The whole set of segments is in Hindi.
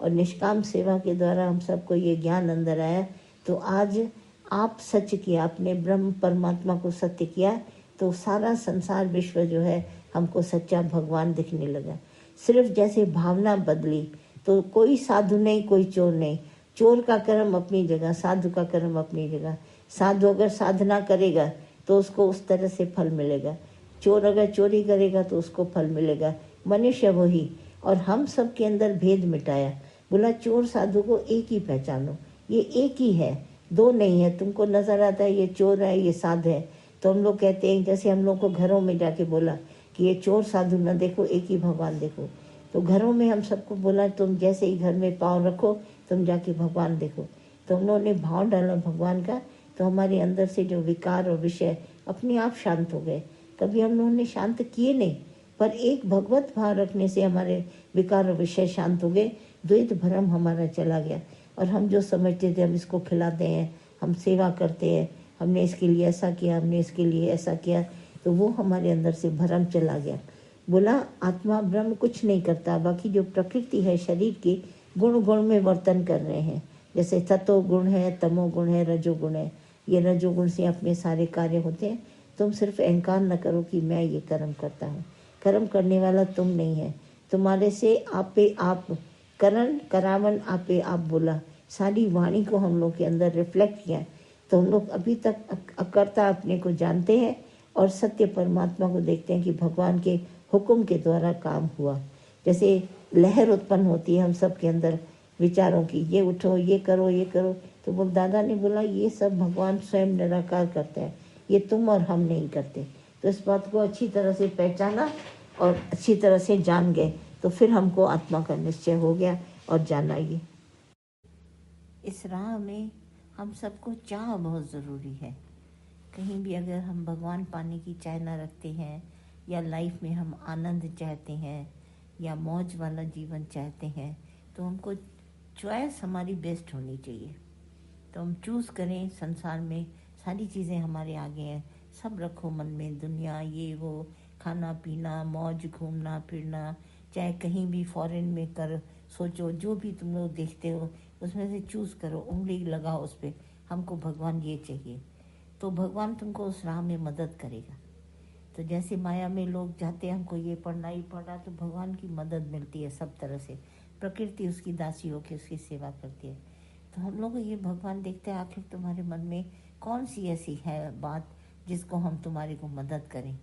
और निष्काम सेवा के द्वारा हम सबको ये ज्ञान अंदर आया। तो आज आप सच किया, आपने ब्रह्म परमात्मा को सत्य किया, तो सारा संसार विश्व जो है हमको सच्चा भगवान दिखने लगा। सिर्फ जैसे भावना बदली तो कोई साधु नहीं, कोई चोर नहीं। चोर का कर्म अपनी जगह, साधु का कर्म अपनी जगह। साधु अगर साधना करेगा तो उसको उस तरह से फल मिलेगा, चोर अगर चोरी करेगा तो उसको फल मिलेगा। मनुष्य वही, और हम सब के अंदर भेद मिटाया। बोला चोर साधु को एक ही पहचानो, ये एक ही है, दो नहीं है। तुमको नजर आता है ये चोर है ये साधु है, तो हम लोग कहते हैं, जैसे हम लोग को घरों में जाके बोला कि ये चोर साधु न देखो, एक ही भगवान देखो। तो घरों में हम सबको बोला तुम जैसे ही घर में पाँव रखो तुम जाके भगवान देखो। तो हम लोगों ने भाव डाला भगवान का, तो हमारे अंदर से जो विकार और विषय अपने आप शांत हो गए। कभी हम लोगों ने शांत किए नहीं, पर एक भगवत भाव रखने से हमारे विकार और विषय शांत हो गए। द्वैत भ्रम हमारा चला गया, और हम जो समझते थे हम इसको खिलाते हैं, हम सेवा करते हैं, हमने इसके लिए ऐसा किया, हमने इसके लिए ऐसा किया, तो वो हमारे अंदर से भ्रम चला गया। बोला आत्मा ब्रह्म कुछ नहीं करता, बाकी जो प्रकृति है शरीर की गुण गुण में वर्तन कर रहे हैं। जैसे सतो गुण है, तमो गुण है, रजो गुण है, ये रजोगुण से अपने सारे कार्य होते हैं। तुम सिर्फ अहंकार न करो कि मैं ये कर्म करता हूँ, कर्म करने वाला तुम नहीं है। तुम्हारे से आपे आप करण करावन आपे आप बोला, सारी वाणी को हम लोग के अंदर रिफ्लेक्ट किया। तो हम लोग अभी तक अकर्ता अपने को जानते हैं और सत्य परमात्मा को देखते हैं कि भगवान के हुक्म के द्वारा काम हुआ। जैसे लहर उत्पन्न होती है हम सब के अंदर विचारों की, ये उठो, ये करो, ये करो, तो वो दादा ने बोला ये सब भगवान स्वयं निराकार करते हैं, ये तुम और हम नहीं करते। तो इस बात को अच्छी तरह से पहचाना और अच्छी तरह से जान गए, तो फिर हमको आत्मा का निश्चय हो गया और जाना ये। इस राह में हम सबको चाह बहुत ज़रूरी है। कहीं भी अगर हम भगवान पाने की चाह ना रखते हैं, या लाइफ में हम आनंद चाहते हैं या मौज वाला जीवन चाहते हैं, तो हमको चॉइस हमारी बेस्ट होनी चाहिए। तो हम चूज़ करें, संसार में सारी चीज़ें हमारे आगे हैं, सब रखो मन में, दुनिया ये वो, खाना पीना, मौज, घूमना फिरना, चाहे कहीं भी फॉरेन में कर सोचो, जो भी तुम लोग देखते हो उसमें से चूज़ करो, उंगली लगाओ उस पर, हमको भगवान ये चाहिए, तो भगवान तुमको उस राह में मदद करेगा। तो जैसे माया में लोग जाते हैं हमको ये पढ़ना ही पढ़ना, तो भगवान की मदद मिलती है सब तरह से, प्रकृति उसकी दासी होकर उसकी सेवा करती है। तो हम लोग ये भगवान देखते हैं आखिर तुम्हारे मन में कौन सी ऐसी है बात जिसको हम तुम्हारे को मदद करें,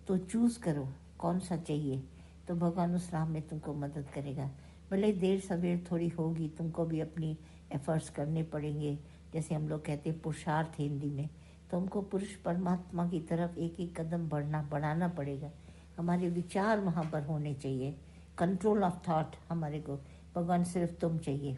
तो चूज़ करो कौन सा चाहिए, तो भगवान उस राह में तुमको मदद करेगा। भले देर सवेर थोड़ी होगी, तुमको भी अपनी एफर्ट्स करने पड़ेंगे। जैसे हम लोग कहते हैं पुरुषार्थ हिंदी में, तो हमको पुरुष परमात्मा की तरफ एक एक कदम बढ़ाना पड़ेगा। हमारे विचार वहाँ पर होने चाहिए, कंट्रोल ऑफ थॉट हमारे को भगवान सिर्फ तुम चाहिए,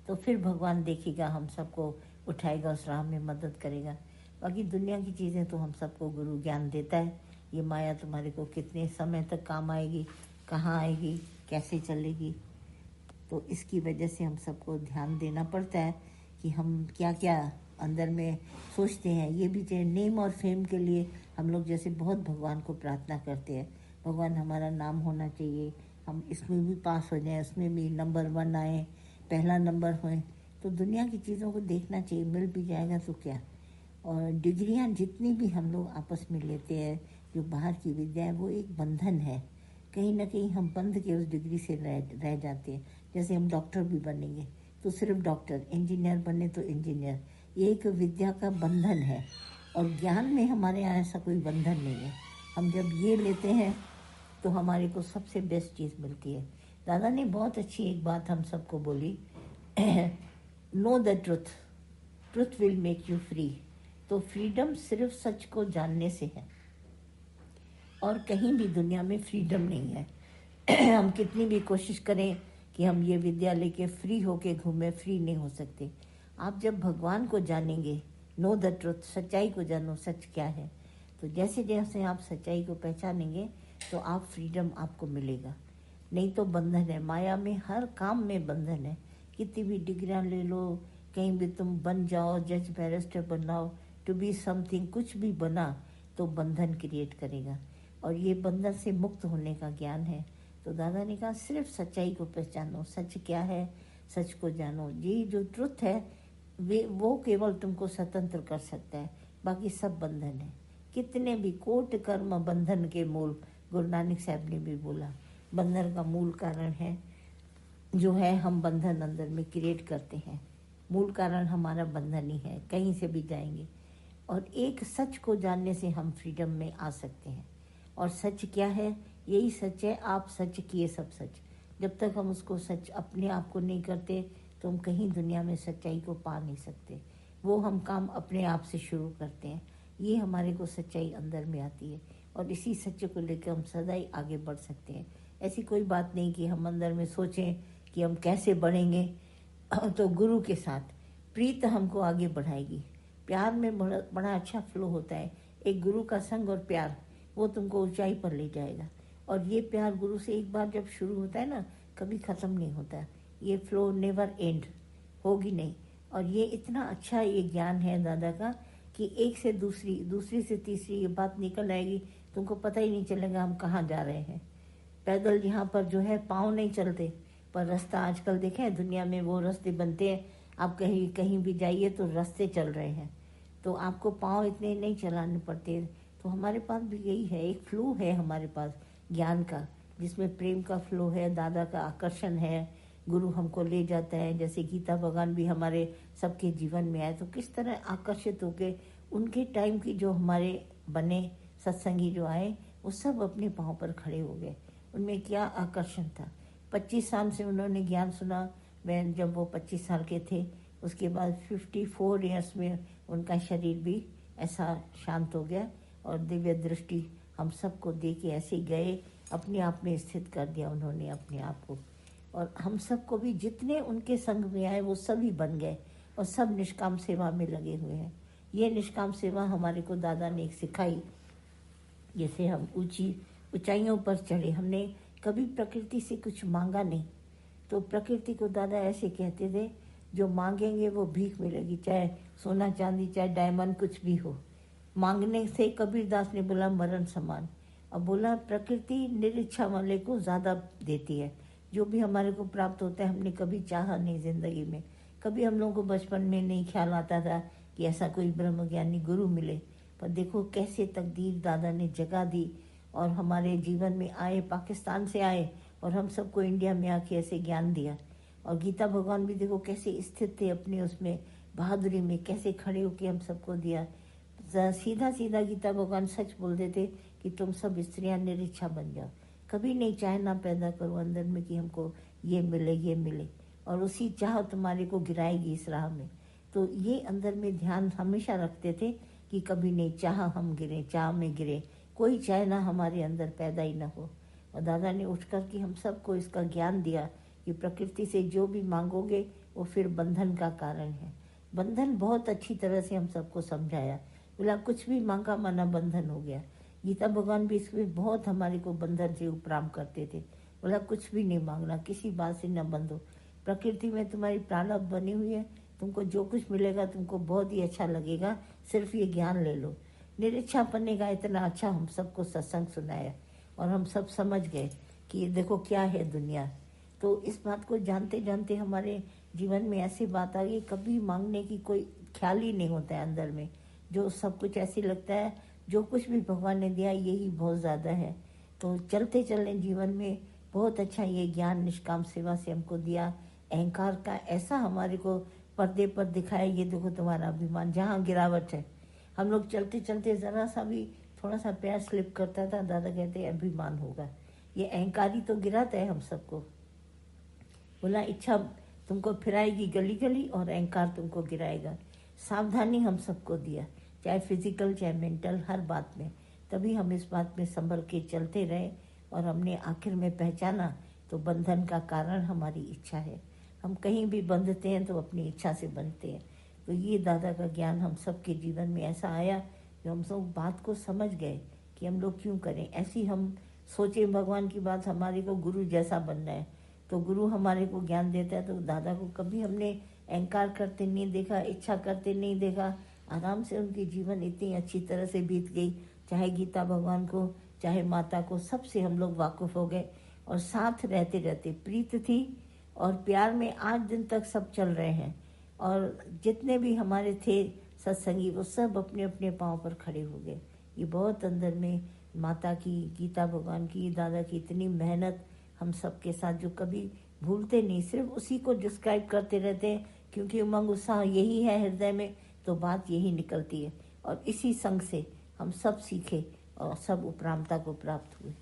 तो फिर भगवान देखेगा, हम सबको उठाएगा, उस राह में मदद करेगा। बाकी दुनिया की चीज़ें तो हम सबको गुरु ज्ञान देता है, ये माया तुम्हारे को कितने समय तक काम आएगी, कहाँ आएगी, कैसे चलेगी, तो इसकी वजह से हम सबको ध्यान देना पड़ता है कि हम क्या क्या अंदर में सोचते हैं। ये भी चाहिए नेम और फेम के लिए हम लोग जैसे बहुत भगवान को प्रार्थना करते हैं, भगवान हमारा नाम होना चाहिए, हम इसमें भी पास हो जाएं, उसमें भी नंबर 1 आए, पहला नंबर होए, तो दुनिया की चीज़ों को देखना चाहिए, मिल भी जाएगा तो क्या। और डिग्रियां जितनी भी हम लोग आपस में लेते हैं, जो बाहर की विद्या है, वो एक बंधन है, कहीं ना कहीं हम बंध के उस डिग्री से रह जाते हैं। जैसे हम डॉक्टर भी बनेंगे तो सिर्फ डॉक्टर, इंजीनियर बने तो इंजीनियर, ये एक विद्या का बंधन है, और ज्ञान में हमारे यहाँ ऐसा कोई बंधन नहीं है। हम जब ये लेते हैं तो हमारे को सबसे बेस्ट चीज़ मिलती है। दादा ने बहुत अच्छी एक बात हम सबको बोली, know the truth, truth will make you free. तो फ्रीडम सिर्फ सच को जानने से है, और कहीं भी दुनिया में फ्रीडम नहीं है। हम कितनी भी कोशिश करें कि हम ये विद्या लेके फ्री होके घूमें, फ्री नहीं हो सकते। आप जब भगवान को जानेंगे, नो द ट्रुथ, सच्चाई को जानो, सच क्या है, तो जैसे जैसे आप सच्चाई को पहचानेंगे तो आप फ्रीडम आपको मिलेगा। नहीं तो बंधन है, माया में हर काम में बंधन है। कितनी भी डिग्रियाँ ले लो, कहीं भी तुम बन जाओ, जज बैरिस्टर बनाओ, टू बी समथिंग, कुछ भी बना तो बंधन क्रिएट करेगा, और ये बंधन से मुक्त होने का ज्ञान है। तो दादा ने कहा सिर्फ सच्चाई को पहचानो, सच क्या है, सच को जानो। ये जो ट्रुथ है वो केवल तुमको स्वतंत्र कर सकता है, बाकी सब बंधन है। कितने भी कोट कर्म बंधन के मूल, गुरु नानक साहब ने भी बोला, बंधन का मूल कारण है जो है हम बंधन अंदर में क्रिएट करते हैं। मूल कारण हमारा बंधन ही है, कहीं से भी जाएंगे। और एक सच को जानने से हम फ्रीडम में आ सकते हैं। और सच क्या है? यही सच है, आप सच किए सब सच। जब तक हम उसको सच अपने आप को नहीं करते तो हम कहीं दुनिया में सच्चाई को पा नहीं सकते। वो हम काम अपने आप से शुरू करते हैं, ये हमारे को सच्चाई अंदर में आती है। और इसी सच्चे को लेकर हम सदा ही आगे बढ़ सकते हैं। ऐसी कोई बात नहीं कि हम अंदर में सोचें कि हम कैसे बढ़ेंगे। तो गुरु के साथ प्रीत हमको आगे बढ़ाएगी। प्यार में बड़ा अच्छा फ्लो होता है। एक गुरु का संग और प्यार वो तुमको ऊंचाई पर ले जाएगा। और ये प्यार गुरु से एक बार जब शुरू होता है ना, कभी ख़त्म नहीं होता। ये फ्लो नेवर एंड होगी नहीं। और ये इतना अच्छा ये ज्ञान है दादा का कि एक से दूसरी, दूसरी से तीसरी ये बात निकल आएगी, तुमको पता ही नहीं चलेगा हम कहाँ जा रहे हैं। पैदल यहाँ पर जो है पाँव नहीं चलते, पर रास्ता आजकल देखें दुनिया में वो रास्ते बनते हैं। आप कहीं कहीं भी जाइए तो रास्ते चल रहे हैं, तो आपको पाँव इतने नहीं चलाने पड़ते। तो हमारे पास भी यही है, एक फ्लो है हमारे पास ज्ञान का, जिसमें प्रेम का फ्लो है, दादा का आकर्षण है, गुरु हमको ले जाता है। जैसे गीता भगवान भी हमारे सबके जीवन में आए तो किस तरह आकर्षित होके उनके टाइम की जो हमारे बने सत्संगी जो आए वो सब अपने पाँव पर खड़े हो गए। उनमें क्या आकर्षण था। 25 साल से उन्होंने ज्ञान सुना। मैं जब वो 25 साल के थे, उसके बाद 54 ईयर्स में उनका शरीर भी ऐसा शांत हो गया और दिव्य दृष्टि हम सबको दे के ऐसे गए, अपने आप में स्थित कर दिया उन्होंने अपने आप को। और हम सबको भी जितने उनके संग में आए वो सभी बन गए और सब निष्काम सेवा में लगे हुए हैं। ये निष्काम सेवा हमारे को दादा ने एक सिखाई। जैसे हम ऊंचाइयों पर चढ़े, हमने कभी प्रकृति से कुछ मांगा नहीं। तो प्रकृति को दादा ऐसे कहते थे, जो मांगेंगे वो भीख मिलेगी, चाहे सोना चांदी चाहे डायमंड कुछ भी हो। मांगने से कबीरदास ने बोला मरण समान। अब बोला प्रकृति निरीच्छा वाले को ज़्यादा देती है। जो भी हमारे को प्राप्त होता है हमने कभी चाहा नहीं ज़िंदगी में। कभी हम लोगों को बचपन में नहीं ख्याल आता था कि ऐसा कोई ब्रह्मज्ञानी गुरु मिले। पर देखो कैसे तकदीर दादा ने जगा दी और हमारे जीवन में आए, पाकिस्तान से आए और हम सबको इंडिया में आके ऐसे ज्ञान दिया। और गीता भगवान भी देखो कैसे स्थित थे अपने उसमें बहादुरी में, कैसे खड़े होके हम सबको दिया। सीधा सीधा गीता भगवान सच बोल देते कि तुम सब स्त्रियां निरीच्छा बन जाओ, कभी नहीं चाहना पैदा करो अंदर में कि हमको ये मिले ये मिले, और उसी चाह तुम्हारे को गिराएगी इस राह में। तो ये अंदर में ध्यान हमेशा रखते थे कि कभी नहीं चाह हम गिरे, चाह में गिरे, कोई चाहना हमारे अंदर पैदा ही न हो। और दादा ने उठकर कि हम सबको इसका ज्ञान दिया कि प्रकृति से जो भी मांगोगे वो फिर बंधन का कारण है। बंधन बहुत अच्छी तरह से हम सबको समझाया। बोला कुछ भी मांगा माना बंधन हो गया। गीता भगवान भी इसमें बहुत हमारे को बंधन से उपराम करते थे। बोला कुछ भी नहीं मांगना, किसी बात से न बंधो। प्रकृति में तुम्हारी प्रारब्ध बनी हुई है, तुमको जो कुछ मिलेगा तुमको बहुत ही अच्छा लगेगा, सिर्फ ये ज्ञान ले लो। निरीच्छा पन्ने का इतना अच्छा हम सबको सत्संग सुनाया और हम सब समझ गए कि ये देखो क्या है दुनिया। तो इस बात को जानते जानते हमारे जीवन में ऐसी बात आ गई, कभी मांगने की कोई ख्याल ही नहीं होता है अंदर में। जो सब कुछ ऐसे लगता है जो कुछ भी भगवान ने दिया यही बहुत ज़्यादा है। तो चलते चलने जीवन में बहुत अच्छा ये ज्ञान निष्काम सेवा से हमको दिया। अहंकार का ऐसा हमारे को पर्दे पर दिखाया, ये देखो तुम्हारा अभिमान जहाँ गिरावट है। हम लोग चलते चलते ज़रा सा भी थोड़ा सा पैर स्लिप करता था, दादा कहते अभिमान होगा। ये अहंकारी तो गिराता है हम सबको। बोला इच्छा तुमको फिराएगी गली गली और अहंकार तुमको गिराएगा। सावधानी हम सबको दिया, चाहे फिजिकल चाहे मेंटल, हर बात में। तभी हम इस बात में संभल के चलते रहे और हमने आखिर में पहचाना तो बंधन का कारण हमारी इच्छा है। हम कहीं भी बंधते हैं तो अपनी इच्छा से बंधते हैं। तो ये दादा का ज्ञान हम सबके जीवन में ऐसा आया कि हम सब बात को समझ गए कि हम लोग क्यों करें ऐसी। हम सोचे भगवान की बात, हमारे को गुरु जैसा बनना है तो गुरु हमारे को ज्ञान देता है। तो दादा को कभी हमने अहंकार करते नहीं देखा, इच्छा करते नहीं देखा। आराम से उनकी जीवन इतनी अच्छी तरह से बीत गई। चाहे गीता भगवान को चाहे माता को, सबसे हम लोग वाकिफ हो गए और साथ रहते रहते प्रीत थी और प्यार में आज दिन तक सब चल रहे हैं। और जितने भी हमारे थे सत्संगी वो सब अपने अपने पाँव पर खड़े हो गए। ये बहुत अंदर में माता की, गीता भगवान की, दादा की इतनी मेहनत हम सब के साथ जो कभी भूलते नहीं, सिर्फ उसी को डिस्क्राइब करते रहते हैं क्योंकि उमंग उत्साह यही है हृदय में, तो बात यही निकलती है। और इसी संग से हम सब सीखे और सब उपरामता को प्राप्त हुए।